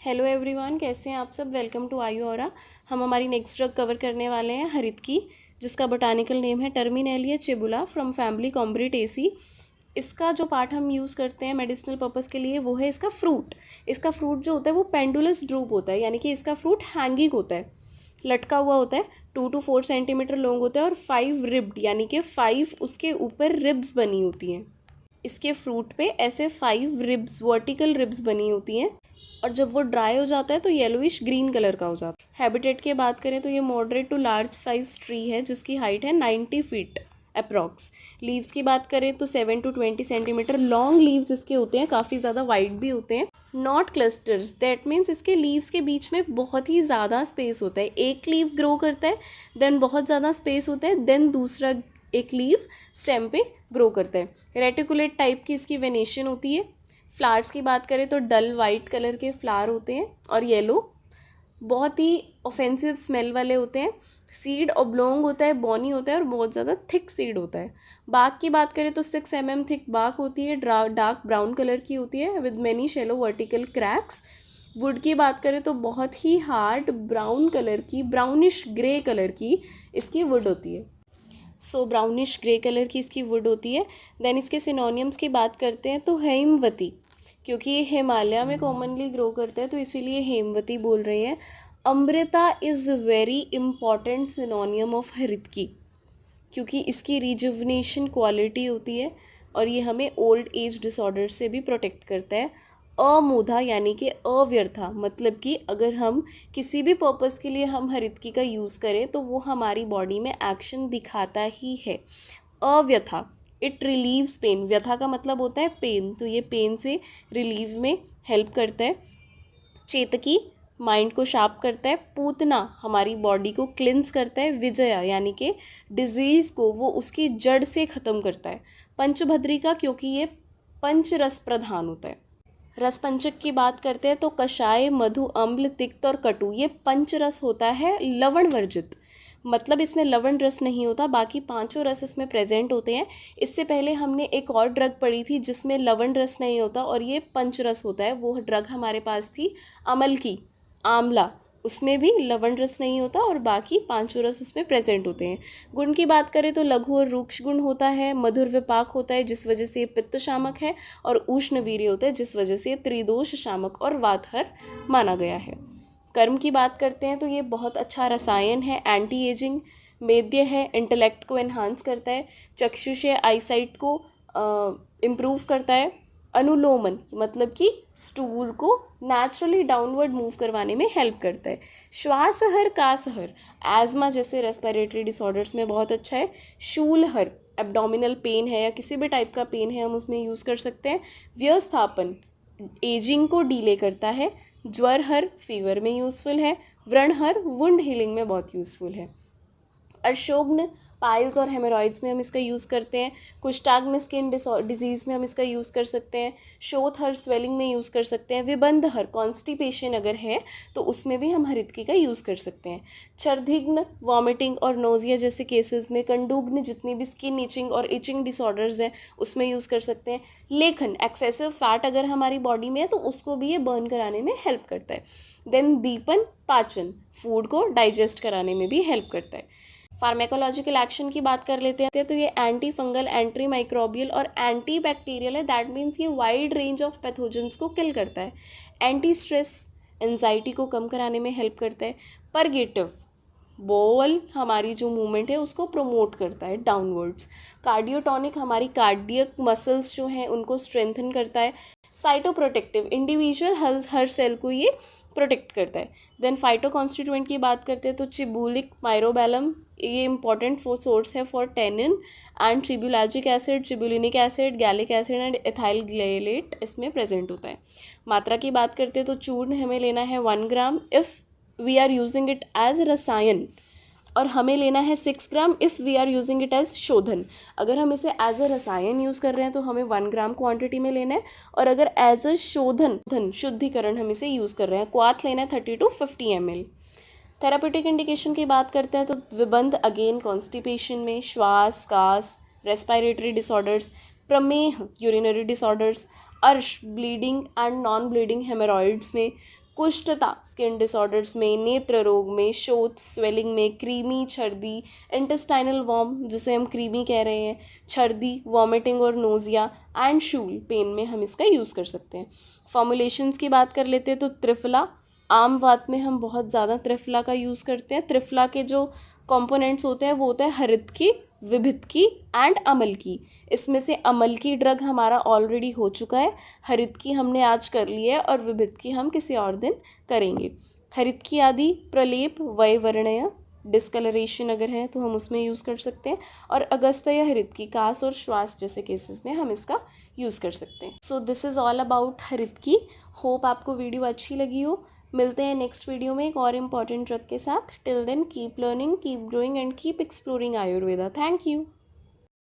Hello everyone, कैसे हैं आप सब। वेलकम टू आयु और हम हमारी नेक्स्ट ड्रग कवर करने वाले हैं हरित की, जिसका बोटानिकल नेम है टर्मिनेलिया चिबुला फ्रॉम फैमिली कॉम्ब्रिटेसी। इसका जो पार्ट हम यूज़ करते हैं मेडिसिनल पर्पज़ के लिए वो है इसका फ्रूट। इसका फ्रूट जो होता है वो पेंडुलस ड्रूप होता है, यानी कि इसका फ्रूट हैंगिंग होता है, लटका हुआ होता है। 2 to 4 सेंटीमीटर लॉन्ग होता है और 5 रिब्ड, यानी कि 5 उसके ऊपर रिब्स बनी होती हैं। इसके फ्रूट पे ऐसे 5 रिब्स, वर्टिकल रिब्स बनी होती हैं, और जब वो ड्राई हो जाता है तो येलोइश ग्रीन कलर का हो जाता है। हैबिटेट की बात करें तो ये moderate to large size tree है, जिसकी हाइट है 90 फीट अप्रॉक्स। लीव्स की बात करें तो 7 to 20 सेंटीमीटर लॉन्ग लीव्स इसके होते हैं, काफ़ी ज़्यादा वाइड भी होते हैं। नॉट क्लस्टर्स, दैट मीन्स इसके लीव्स के बीच में बहुत ही ज़्यादा स्पेस होता है। एक लीव ग्रो करता है, देन बहुत ज़्यादा स्पेस होता है, देन दूसरा एक लीव स्टेम पे ग्रो करता है। रेटिकुलेट टाइप की इसकी वेनेशन होती है। फ्लावर्स की बात करें तो डल वाइट कलर के फ्लावर होते हैं और येलो, बहुत ही ऑफेंसिव स्मेल वाले होते हैं। सीड ऑब्लोंग होता है, बॉनी होता है और बहुत ज़्यादा थिक सीड होता है। बाग की बात करें तो 6 mm थिक बाग होती है, डार्क ब्राउन कलर की होती है with many shallow vertical cracks. Would की बात करें तो बहुत ही हार्ड ब्राउन कलर की, ब्राउनिश ग्रे कलर की इसकी वुड होती है। ब्राउनिश ग्रे कलर की इसकी वुड होती है। देन इसके सिनोनियम्स की बात करते हैं तो हेमवती, क्योंकि ये हिमालय में कॉमनली ग्रो करता है तो इसीलिए हेमवती बोल रहे हैं। Amrita is very important सिनोनियम of हरित की, क्योंकि इसकी रिजुवनेशन क्वालिटी होती है और ये हमें ओल्ड एज डिसऑर्डर से भी प्रोटेक्ट करता है। अमोधा यानी कि अव्यर्था, मतलब कि अगर हम किसी भी पर्पज़ के लिए हम हरितकी का यूज़ करें तो वो हमारी बॉडी में एक्शन दिखाता ही है। अव्यथा, इट रिलीव्स पेन। व्यथा का मतलब होता है पेन, तो ये पेन से रिलीव में हेल्प करता है। चेतकी, माइंड को शार्प करता है। पूतना, हमारी बॉडी को क्लिन्स करता है। विजया यानी कि डिजीज़ को वो उसकी जड़ से ख़त्म करता है। पंचभद्रिका, क्योंकि ये पंच रस प्रधान होता है। रस पंचक की बात करते हैं तो कषाय, मधु, अम्ल, तिक्त और कटु, ये पंच रस होता है लवण वर्जित, मतलब इसमें लवण रस नहीं होता, बाकी पांचों रस इसमें प्रेजेंट होते हैं। इससे पहले हमने एक और ड्रग पढ़ी थी जिसमें लवण रस नहीं होता और ये पंच रस होता है। वो ड्रग हमारे पास थी अमल की, आंवला, उसमें भी लवण रस नहीं होता और बाकी पांचों रस उसमें प्रेजेंट होते हैं। गुण की बात करें तो लघु और रूक्ष गुण होता है। मधुर विपाक होता है जिस वजह से ये पित्त शामक है, और उष्ण वीर्य होता है जिस वजह से ये त्रिदोष शामक और वातहर माना गया है। कर्म की बात करते हैं तो ये बहुत अच्छा रसायन है, एंटी एजिंग, मेद्य है, इंटेलेक्ट को एनहांस करता है, चक्षुष आईसाइट को इम्प्रूव करता है। अनुलोमन, मतलब कि स्टूल को नेचुरली डाउनवर्ड मूव करवाने में हेल्प करता है। श्वासहर, कासहर, एजमा जैसे रेस्पिरेटरी डिसऑर्डर्स में बहुत अच्छा है। शूलहर, एब्डोमिनल पेन है या किसी भी टाइप का पेन है हम उसमें यूज़ कर सकते हैं। व्यस्थापन, एजिंग को डीले करता है। ज्वरहर, फीवर में यूज़फुल है। व्रणहर, वुंड हीलिंग में बहुत यूज़फुल है। अशोग्न, पाइल्स और हेमोरॉइड्स में हम इसका यूज़ करते हैं। कुष्ठाग्न, स्किन डिजीज़ में हम इसका यूज़ कर सकते हैं। शोथहर, स्वेलिंग में यूज़ कर सकते हैं। विबंधहर, कॉन्स्टिपेशन अगर है तो उसमें भी हम हरितकी का यूज़ कर सकते हैं। छर्दिग्न, वॉमिटिंग और नोजिया जैसे केसेस में। कंडुग्न, जितनी भी स्किन इचिंग और इचिंग डिसऑर्डर्स हैं उसमें यूज़ कर सकते हैं। लेखन, एक्सेसिव फैट अगर हमारी बॉडी में है तो उसको भी ये बर्न कराने में हेल्प करता है। देन दीपन, पाचन, फूड को डाइजेस्ट कराने में भी हेल्प करता है। फार्मेकोलॉजिकल एक्शन की बात कर लेते हैं तो ये एंटी फंगल, एंटी माइक्रोबियल और एंटी बैक्टीरियल है। दैट मीन्स ये वाइड रेंज ऑफ पैथोजेंस को किल करता है। एंटी स्ट्रेस, एंजाइटी को कम कराने में हेल्प करता है। परगेटिव, बॉल हमारी जो मूवमेंट है उसको प्रोमोट करता है डाउनवर्ड्स। कार्डियोटॉनिक, हमारी कार्डियक मसल्स जो हैं उनको स्ट्रेंथन करता है। साइटोप्रोटेक्टिव, इंडिविजुअल हेल्थ, हर सेल को ये प्रोटेक्ट करता है। देन फाइटो कॉन्स्टिट्यूएंट की बात करते हैं तो चिबुलिक माइरोबैलम, ये इंपॉर्टेंट सोर्स है for tannin and chebulagic acid, chebulinic acid, gallic acid and ethyl gallate इसमें प्रेजेंट होता है। मात्रा की बात करते हैं तो चूर्ण हमें लेना है 1 gram if we are using it as रसायन, और हमें लेना है 6 gram if we are using it as शोधन। अगर हम इसे एज अ रसायन यूज़ कर रहे हैं तो हमें 1 ग्राम क्वांटिटी में लेना है, और अगर एज अ शोधन शुद्धिकरण हम इसे यूज़ कर रहे हैं, क्वाथ लेना है 30 to 50 ml। थेरापेटिक इंडिकेशन की बात करते हैं तो विबंध, अगेन कॉन्स्टिपेशन में, श्वास, कास, रेस्पिरेटरी डिसऑर्डर्स, प्रमेह, यूरिनरी डिसऑर्डर्स, अर्श, bleeding and non bleeding hemorrhoids में, कुष्ठता स्किन डिसऑर्डर्स में, नेत्र रोग में, शोथ स्वेलिंग में, क्रीमी छर्दी, इंटेस्टाइनल वॉर्म जिसे हम क्रीमी कह रहे हैं, छर्दी, वॉमिटिंग और नोजिया एंड शूल पेन में हम इसका यूज़ कर सकते हैं। फॉर्मुलेशंस की बात कर लेते हैं तो त्रिफला, आम वात में हम बहुत ज़्यादा त्रिफला का यूज़ करते हैं। त्रिफला के जो कंपोनेंट्स होते हैं वो होता है हरितकी, विभितकी एंड अमलकी। इसमें से अमलकी ड्रग हमारा ऑलरेडी हो चुका है, हरितकी हमने आज कर लिया है और विभितकी हम किसी और दिन करेंगे। हरितकी आदि प्रलेप वयवर्णय डिस्कलरेशन अगर है तो हम उसमें यूज़ कर सकते हैं, और अगस्त्य हरितकी कास और श्वास जैसे केसेस में हम इसका यूज़ कर सकते हैं। So this is all about haritaki. Hope आपको वीडियो अच्छी लगी हो। मिलते हैं नेक्स्ट वीडियो में एक और इम्पॉर्टेंट ड्रग के साथ। Till then keep learning, keep growing and keep exploring Ayurveda. Thank you.